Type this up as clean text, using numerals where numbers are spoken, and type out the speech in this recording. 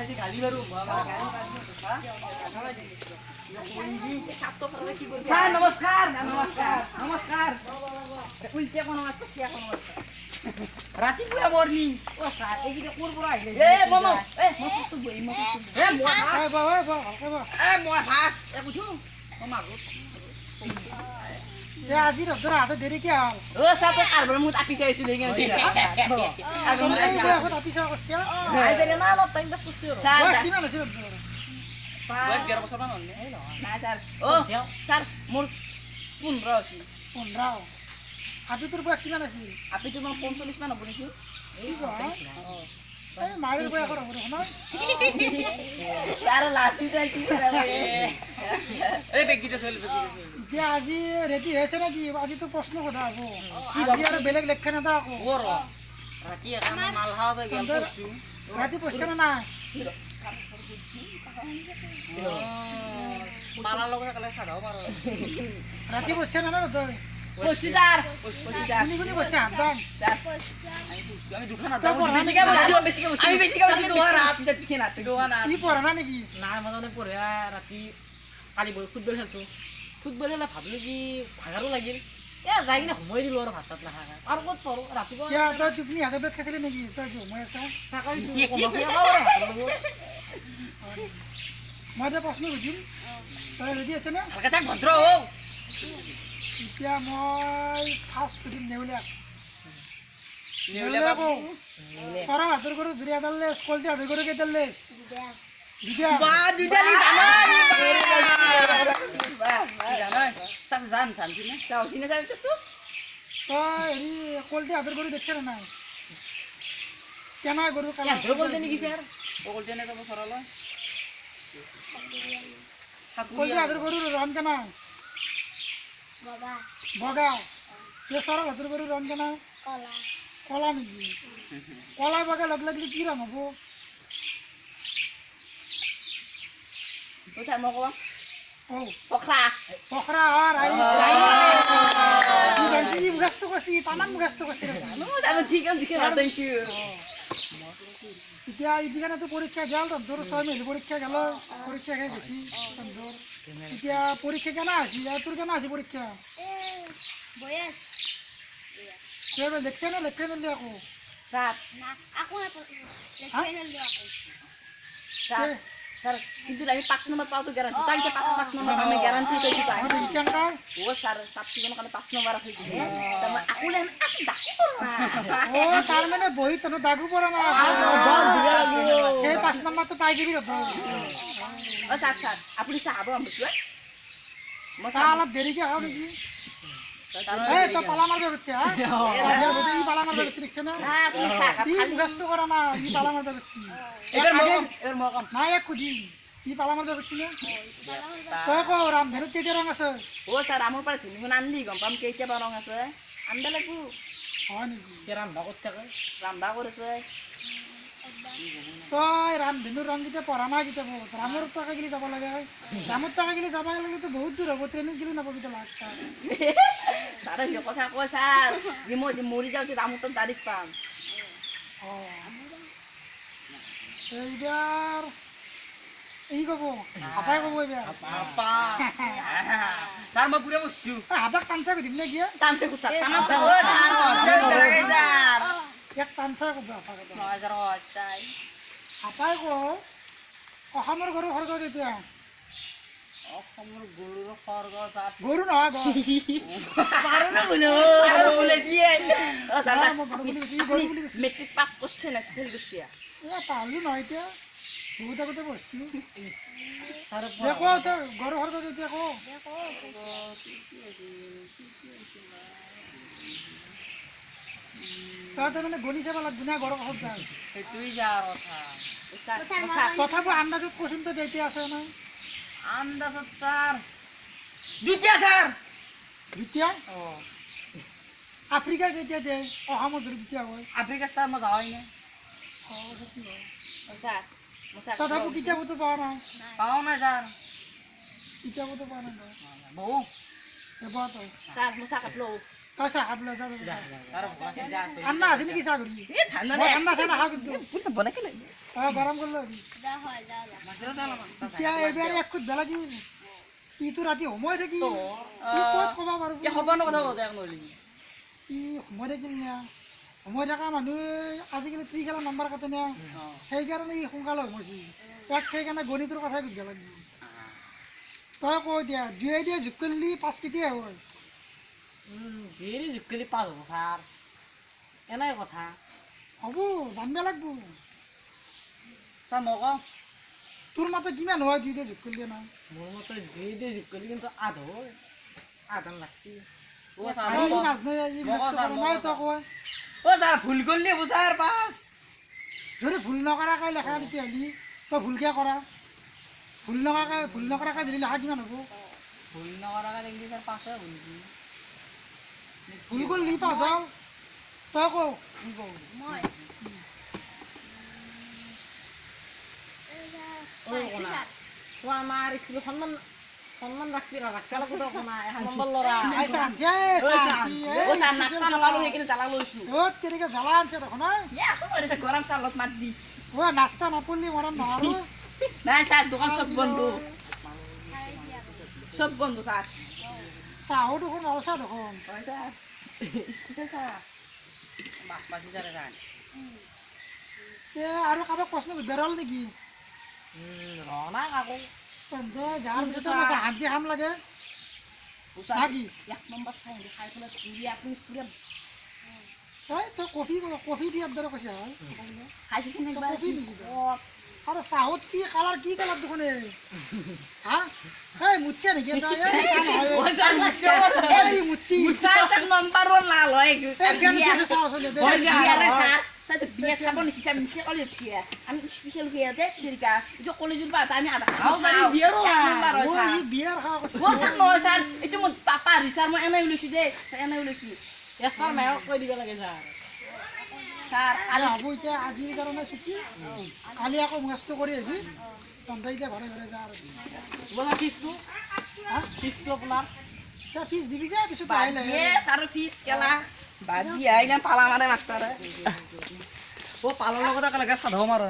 সি গালি মাৰো ছাৰ নমস্কাৰ নমস্কাৰ নমস্কাৰ ৰাতিপুৱা মৰ্ণিং মই ফাৰ্ষ্ট উঠো আজি ৰ'দৰ হাতত দেৰি কিয় হ'ল অফিচৰ কৈছে কিমান হৈছে মোৰ 15 15 আজি তোৰ বয়স কিমান আছিল আপিটো মই 45 মান হ'ব নেকি কি কয় এই মায়ের বয়স কত হবে না তার লাঠি যাই কি করে এই বেগিটা চল এতিয়া আজি রেডি হয়েছে নাকি আজি তো প্রশ্ন কথা হবো আজি আর বেলেগ লেখা না দা আকো ওর রাতি এখন মাল খাওয়া তো গেল পরশু রাতি পড়ছে না মালা লগরে কালে সাদাও পারো রাতি পড়ছে না তো বসছি স্যার কোনি কোনি বসে আদাম স্যার আমি দোকান আদা বেশি আমি বেশি খাওয়া দোকান রাত ঠিক না দোকান কি পড়া না নাকি না মানে পড়ে রাতি কালি বল ফুটবল খেলতো ফুটবল খেলা ভাবলো কি ভাগারও লাগিল যাই কিনে সময় দিলো আৰু ভাত চাত নাখায় আৰু ক'ত পঢ়ো ৰাতিপুৱা ইয়া তো তুমি হাতে ব্রেড খাইছিলি নাকি তো মই আছে মই এটা প্রশ্ন বুঝিম তই রেডি আছে না কথা ভদ্র হও এতিয়া মই ফার্স্ট সুধিম নেউলিয়া নেউলিয়া বাবু সরা হাতের করে জুড়িয়া দাললেস কলটি হাতের করে কে দাললেস দুটা বা দুইটা নি জানাই জানাই সাস জান জানছি না তাও সিনে যাবে তো তো হেৰি কলটি হাতেৰ কৰে দেখছ না নাই কেনা গৰু কালা ধৰ বলতে নেকি স্যার বকল জেনে যাব সরল কলটি হাতের গরু রং কেনা বগা এ সরা হাতের গরু রং কেনা কলা নাকি কলা বগা লগ লাগলে কি রং হবো ও স্যার মই কম ও পখরা পখরা আর আই তুই জানছি কি মুখস্থ করছি তামান মুখস্থ করছি রে আমি ঠিক না তাইছি এতিয়া ইদিগানে তো পরীক্ষা গেল তোর ছয় মিলি পরীক্ষা গেল পরীক্ষা খাই বেশি তোর এতিয়া পরীক্ষা কেনা আসি আর তোর কেনা আসি পরীক্ষা বয়স কেবে লেখছে না লেখে নিলি আকৌ স্যার না aku লেখাইনাল দিও aku স্যার স্যার কিন্তু আমি 5 নম্বর পাও তো গ্যারান্টি তাই 5 নম্বর আমি গ্যারান্টি দিতে পাই আমার ইকাঙ্কা ও স্যার সাবসিডি কারণে 5 নম্বর আছে কি তার aku লেন aku দাকি করো না ও তার মানে বহি তনো দাগু পড়া না বল দিবা লাগিব এই 5 নম্বর তো পাই যাবি তো ও স্যার স্যার আপনি সাহাব আমি বুঝলে সালা দেরি কে হাও নাকি এই তো পালা মারবে হচ্ছে হ্যাঁ এই পালা মারবে হচ্ছে দেখছ না হ্যাঁ আপনি সাহাব কি মুখস্থ করা না এই পালা মারবে হচ্ছে এবার মকম না এক কুদি এই পালা মারবে হচ্ছে না তই কো রাম ধেনু কেতিয়া রং আছে ও স্যার আমার পারে তুমি আনলি গম পাম কেইটা বারং আছে আনবা লাগবো হয় নাকি কেরাম ভাগত থাকে রান্দা করেছে তই রাম ধেনু রং কিটা পঢ়া নাই কিটা বহুত ৰামৰ টাকা গিলি যাব লাগে ৰামৰ টাকা গিলি যাব লাগে তো বহুত দূর হব ট্রেনিং গিলি নাপাবি তো লাগ স্যার যে কথা কয় স্যার যে মই যে মরি যাও যে আমার তো তারিখ পাম এইবার এই কব আপাই কব এইবার আপা স্যার মই পুরে বসছু আপাক টানছা কই দিম না গিয়া টানছে কোথা টানা ও স্যার এক টানছা কব আপাক হাজার হাজার আপাই ক অসমৰ গৰু সৰ্গ কেতিয়া অসমৰ গৰুৰ খৰ্গ সাত গৰু নহয় গৰু পাৰো না বলো আৰ বলে দিয়ে ও স্যাৰ মই গৰু বুলি কৈছি গৰু বুলি কৈছি মেট্রিক পাস করছে না ফেল করছে এ পাহলো নহয় এতিয়া বহুত আগতে বসছি তার দেখো তো গৰু সৰ্গ কেতিয়া ক তই মানে গণি চাব লাগব না গৰু কাষত যায় তুই যার কথা স্যার স্যার তথাপি আন্দাজত কোচোন তো দেইতে আছে না আন্দাজত স্যার দুইটা স্যার দ্বিতীয় আফ্ৰিকা কেতিয়া দে অসমৰ যদি দ্বিতীয় হয় আফ্ৰিকা স্যাৰ মই যাওয়াই না স্যাৰ স্যাৰ তথাপি কিতাপতো পোৱা নাই পাও না স্যাৰ কিতাপতো পোৱা নাই বউ এবাৰ তই স্যাৰ মুসা কাটলো তই চাহ খাবলৈ যা ছাৰ ভোক লাগি যা আছে। ঠাণ্ডা আছে নেকি চাহ কৰি এই ঠাণ্ডা মই নাই ঠাণ্ডা চাহ নাখাওঁ কিন্তু বনাই কেলে গৰম কৰি ল'বি যা হয় যা যা মাতিলে যা অলপমান। এতিয়া এইবাৰ এক খুদ বেলা দিওঁ ইটো ৰাতি সময় থাকি ই ক'ত ক'ব পাৰোঁ এই সপনৰ কথা কওঁতে এক নহ'লে। ই সময় থাকিল না সময় থকা মানুহে আজিকালি ত্ৰিখেলা নম্বৰ কাটে না অঁ। সেইকাৰণে ই সোনকালে সোমাইছে এক সেইকাৰণে গণিতৰ কথাই সুধিব লাগিব তই কৈ দিয়া দুয়ে দিয়ে যোগ কৰিলি 5 কেতিয়া হয় দেৰি জুকলি পাছ হ'ব ছাৰ এনেই কথা হ'ব জানিব লাগিব ছাৰ মই কওঁ তোৰ মতে কিমান হয় দুই দিয়ে যোগ কৰিলে নাই মোৰ মতে দেৰি জুকলি কিন্তু আধা হয় আধা লাগছি অ' ছাৰ ই মই কওঁ। নাজনে ই মই মস্ত ছাৰ, কৰা মই নাই ছাৰ। তই কয় অ' ছাৰ ভুল কৰিলি হ'ব ছাৰ পাছ। যদি ভুল নকৰাকৈ লেখা তেতিয়াহ'লে তই ভুলকৈ কৰা ভুল নকৰাকৈ যদি লেখা কিমান হ'ব ভুল নকৰাকৈ দেখিলি ছাৰ পাছে হ'ব নেকি? ভুল কৰিলি পাছ হ'ল তই কওঁ মই ঐ শুনা তই আমাৰ স্কুলত সন্মান ৰাখবি ৰাখছা লাগতো শুনা এখন নম্বৰ ল'ৰা আই চাঞ্চি ও চাহ নাস্তা নাপালো সেইখিনি জ্বালা লৈছো অত কেনেকৈ জ্বালা আনছে দেখোন এ আকৌ কৰিছে গৰম চাহ লগত মাত দি অ' নাস্তা নাপৰলি মৰম নোৱাৰোঁ নাই চাহ দোকান চব বন্ধ চব বন্ধ চাহ চাহো দেখোন অলচা দেখোন হয় চাহ স্কুচে চাহ মাছ মাছি ছাৰ এখান। তে আৰু কাৰোবাক প্ৰশ্ন সুধিব হ'ল নেকি ৰনা কাকো তহঁতে যাৰ পিছত মই হাত দি খাম লাগে না কি এক নম্বৰ চাহ খাই পেলাই ঘূৰি আপুনি পুৰা তই কফি দিয়াৰ দৰে কৈছে হয় খাইছেচোন একবাৰ কফি নেকি তই? অ আৰু চাহত কি কালাৰ দেখোন হা এই মুচ্ছা নেকি তই? এই চাহ নহয় এই মুচ্ছি চাহ চাহ নম্বৰ ওৱান লাল হয় এই ফেন উঠি আছে চাহ চলি দে বিয়াৰে চাহ চাহ বিয়া চাব নেকি চাহ মিছে কলে বিয়া আমি স্পেচিয়েল বিয়া দে তেৰিকা এইটো কলেজৰ পৰা আমি আধা খাওঁ বিয়াৰো এক নম্বৰ হয় অ' চাহ ই বিয়াৰ খাৱা কৈছে অ চাহ নহয় ছাৰ এইটো মোৰ পাপা ৰিচাৰ মই এনেই ওলাইছোঁ দেই এনেই ওলাইছোঁ ছাৰ মেহক কৈ দিব লাগে ছাৰ ছাৰ কালি হ'ব এতিয়া আজিৰ কাৰণে ছুটি কালি আকৌ মেচটো কৰি আহিবি তহঁতে এতিয়া ঘৰে ঘৰে যা আৰু বোলে ফিজটো হা ফিজটো আপোনাৰ তই ফিজ দিবি যা পিছত বাদ আহিলে দিয়ে ছাৰ ফিজ কেলা বাদ দিয়া ইমান পালা মাৰে মাষ্টাৰে অ' পালৰ লগত একেলগে সাধু মাৰে।